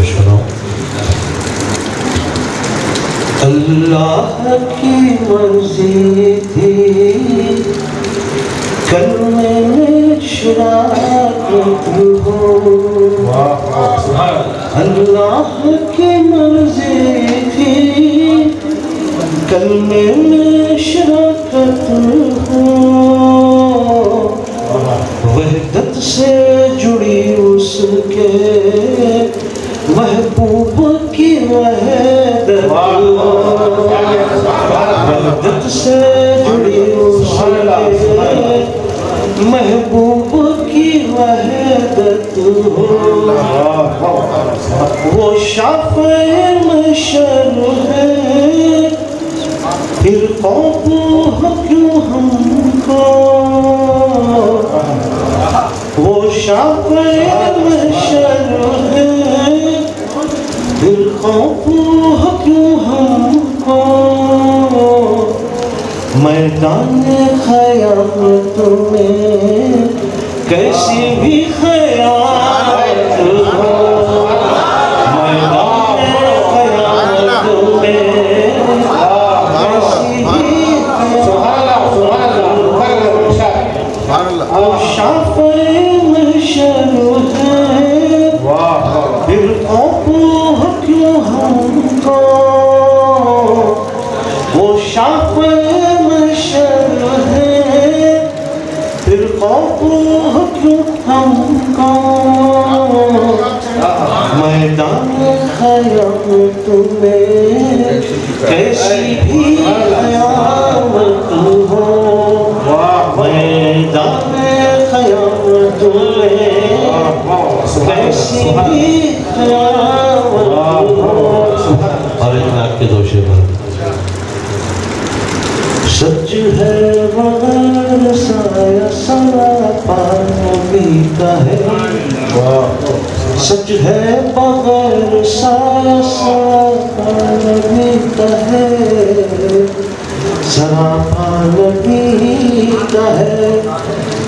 سنو اللہ کی مرضی تھی کلمے میں شراکت ہو، اللہ کی مرضی تھی کلمے میں شراکت ہو، وحدت سے جڑی اس کے محبوب کی وحدت ہو، وحدت سے جڑی اس کے محبوب کی وحدت ہو، وہ شافع محشر ہے، پھر خوف ہو کیوں ہم کو، وہ شافع محشر ہے، پھر خوف ہو کیوں ہم کو، میدان قیامت میں کیسی بھی خیالت ہو، میدان قیامت میں کیسی بھی خیالت ہو، وہ شافع محشر ہے، پھر خوف ہو کیوں ہم کو، وہ شافع محشر ہے، پھر خوف ہو کیوں ہم کو، میدان قیامت میں کیسی بھی قیامت ہو، میدان قیامت میں کیسی بھی قیامت ہو۔ اور ایک کے دو شعر سچ ہے مگر سایہ سراپا نبی کا ہے، سچ ہے مگر سایہ سراپا نبی کا ہے، سراپا نبی کا ہے،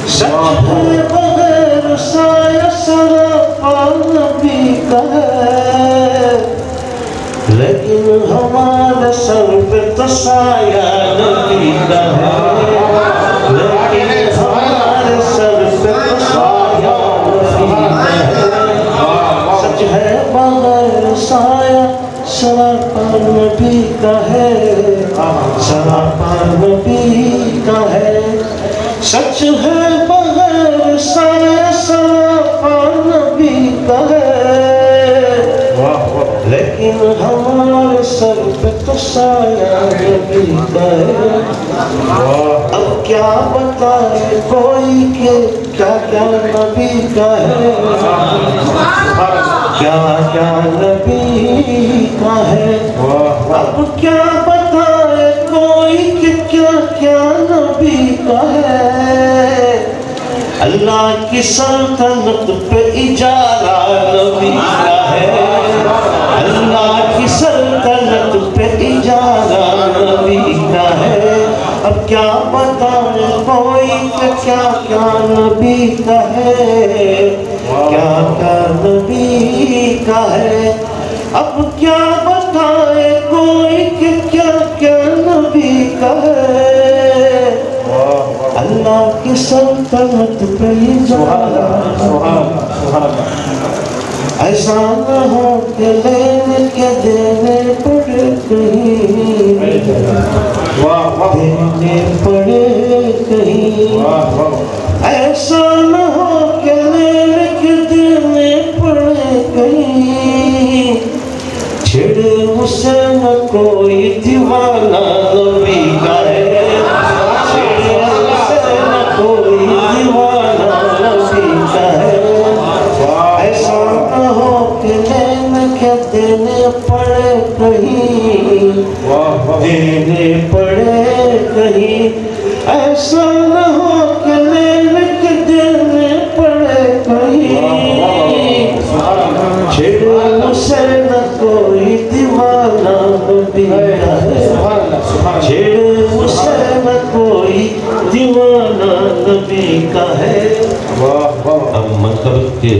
سچ ہے مگر سایہ سراپا نبی کا ہے، لیکن ہمارے سر پہ تو سایہ نبی کا ہے، لیکن ہمارے سر پہ تو سایہ نبی کا ہے، سچ ہے مگر سایہ سراپا نبی کا ہے، سراپا نبی کا ہے، سچ ہے مگر سایہ سراپا نبی کا ہے، لیکن ہمارے سر پہ تو سایہ نبی کا ہے۔ اب کیا بتائے کوئی کہ کیا کیا نبی کا ہے، کیا کیا نبی کا ہے، اب کیا بتائے کوئی کہ کیا کیا نبی کا ہے، اللہ کی سلطنت پہ اجارہ نبی کا ہے، اللہ کی سلطنت پہ اجارہ نبی کا ہے، اب کیا بتائے کوئی کہ کیا کیا نبی کا ہے، کیا کیا نبی کا ہے، اب کیا بتائے کوئی کہ کیا کیا نبی کا ہے، اللہ کی سلطنت پہ اجارہ، ایسا نہ ہو کہ لینے کے دینے پڑے کہیں، دینے پڑے کہیں، ایسا نہ ہو کہ لینے کے دینے پڑے کہیں، چھڑے اسے نہ کوئی دیوانہ نبی کا ہے، چھڑے اسے نہ کوئی دیوانہ نبی کا ہے، ایسا نہ ہو کہ لینے کے دینے پڑے کہیں، دینے پڑے کہیں، ایسا نہ ہو کہ لینے کے دینے پڑے کہیں، چھڑے اسے نہ کوئی دیوانہ نبی کا ہے، چھڑے اسے نہ کوئی دیوانہ نبی کا ہے۔ اب مطلب کے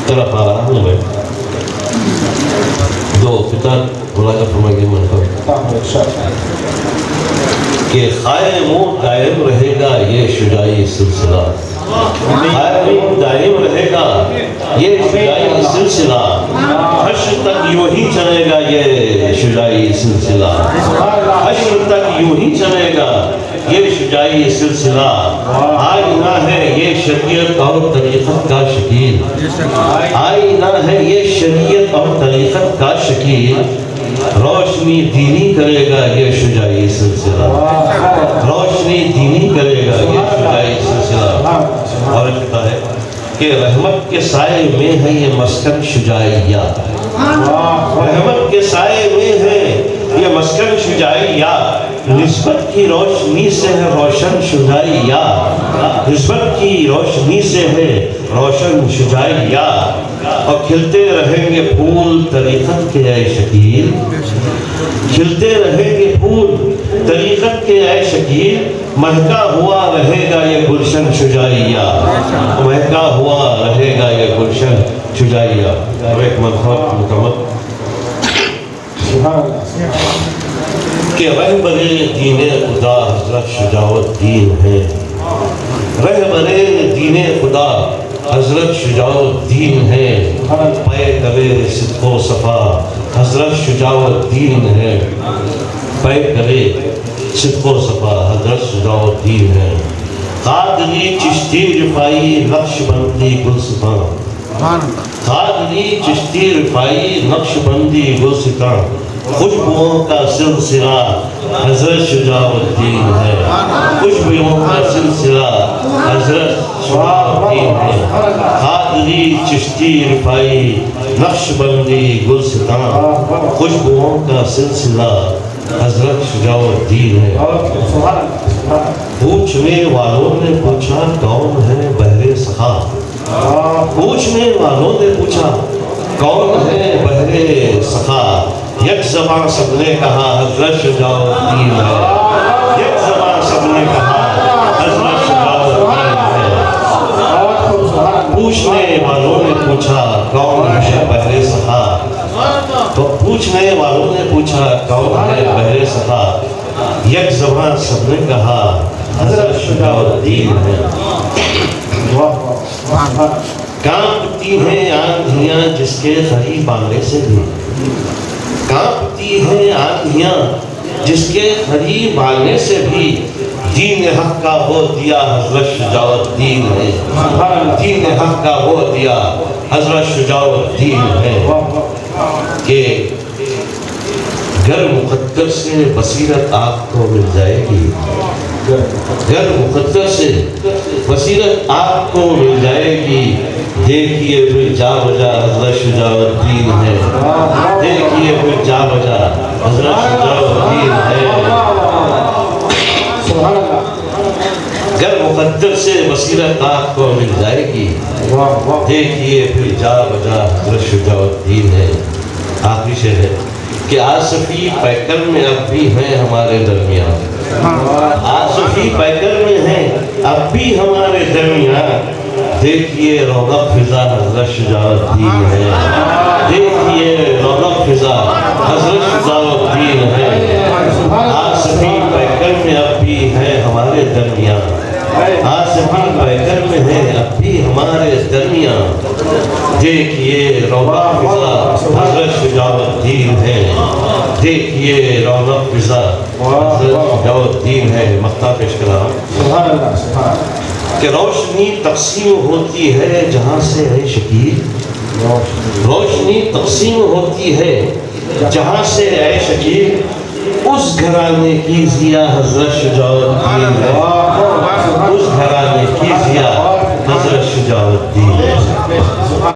طرف آ رہا ہوں میں کہ قائم و دائم رہے گا یہ شجاعی سلسلہ، قائم و دائم رہے گا یہ شجاعی سلسلہ، حشر تک یوں ہی چلے گا یہ شجاعی سلسلہ، حشر تک یوں ہی چلے گا یہ شجاعی سلسلہ، آئینہ ہے یہ شریعت اور طریقت کا شکیل، آئینہ ہے یہ شریعت اور طریقت کا شکیل، روشنی دینی کرے گا یہ شجاعی سلسلہ، روشنی دینی کرے گا یہ شجاعی سلسلہ۔ اور کہتا ہے کہ رحمت کے سائے میں ہے یہ مسکن شجاعیہ، رحمت کے سائے میں ہے یہ مسکن شجاعیہ، نسبت کی روشنی سے ہے روشن شجاعیہ، نسبت کی روشنی سے ہے روشن شجاعیہ، اور کھلتے رہیں گے پھول طریقت کے اے شکیل، کھلتے رہیں گے پھول طریقت کے اے شکیل، مہکا ہوا رہے گا یہ گلشن شجاعیہ، مہکا ہوا رہے گا یہ گلشن شجاعیہ۔ اور ایک مرحبا مکمل کہ رہبر دین خدا حضرت شجاع الدین ہے، رہبر دین خدا حضرت شجاع الدین ہے، پے کرے صدق و صفا حضرت شجاع الدین ہے، پے کرے صدق و صفا حضرت شجاع الدین ہے، قادری چشتی رفائی نقش بندی گلستان، قادری چشتی رفائی نقش بندی گلستان، خوشبوؤں کا سلسلہ حضرت شجاع الدین ہے، خوشبوؤں کا سلسلہ حضرت شجاع الدین ہے، قادری چشتی رفائی نقش بندی گلستان، خوشبوؤں کا سلسلہ حضرت شجاع الدین ہے۔ پوچھنے والوں نے پوچھا کون ہے بحر سخا، پوچھنے والوں نے پوچھا کون ہے بحر سخا، یک زبان سب نے کہا حضرت شجاع الدین ہے، یک زبان سب نے کہا حضرت شجاع الدین ہے۔ پوچھنے والوں نے پوچھا کون ہے بحر سخا، تو پوچھنے والوں نے پوچھا کون ہے بحر سخا، یک زبان سب نے کہا حضرت شجاع الدین ہے۔ کانپتی ہیں آندھیاں جس کے قریب آنے سے بھی، کانپتی ہیں آندھیاں جس کے قریب آنے سے بھی، دین حق کا وہ دیا حضرت شجاع الدین ہے، دین حق کا وہ دیا حضرت شجاع الدین ہے۔ کہ گر مقدر سے بصیرت آپ کو مل جائے گی، گر مقدر سے بصیرت آپ کو مل جائے گی، دیکھیے پھر جا بجا حضرت شجاع الدین ہے، دیکھیے پھر جا بجا حضرت شجاع الدین ہے۔ گر مقدر سے بصیرت آپ کو مل جائے گی، دیکھیے پھر جا بجا حضرت شجاع الدین ہے۔ آخری شعر ہے کہ آصفی پیکر میں اب بھی ہیں ہمارے درمیان، آصفی پیکر میں ہیں اب بھی ہمارے درمیان، دیکھیے رونق فضا حضرت شجاع الدین ہے، دیکھیے رونق فضا حضرت شجاع الدین ہے۔ آصفی پیکر میں اب بھی ہیں ہمارے درمیان، آصفی پیکر میں ہیں اب بھی ہمارے درمیان، دیکھیے رونق فضا حضرت شجاع الدین ہے، دیکھیے رونق فضا حضرت شجاع الدین ہے۔ مقطع پیش کرا کہ روشنی تقسیم ہوتی ہے جہاں سے ہے شکیل، روشنی تقسیم ہوتی ہے جہاں سے اے شکیل، اس گھرانے کی ضیا حضرت شجاع الدین ہے، اس گھرانے کی ضیا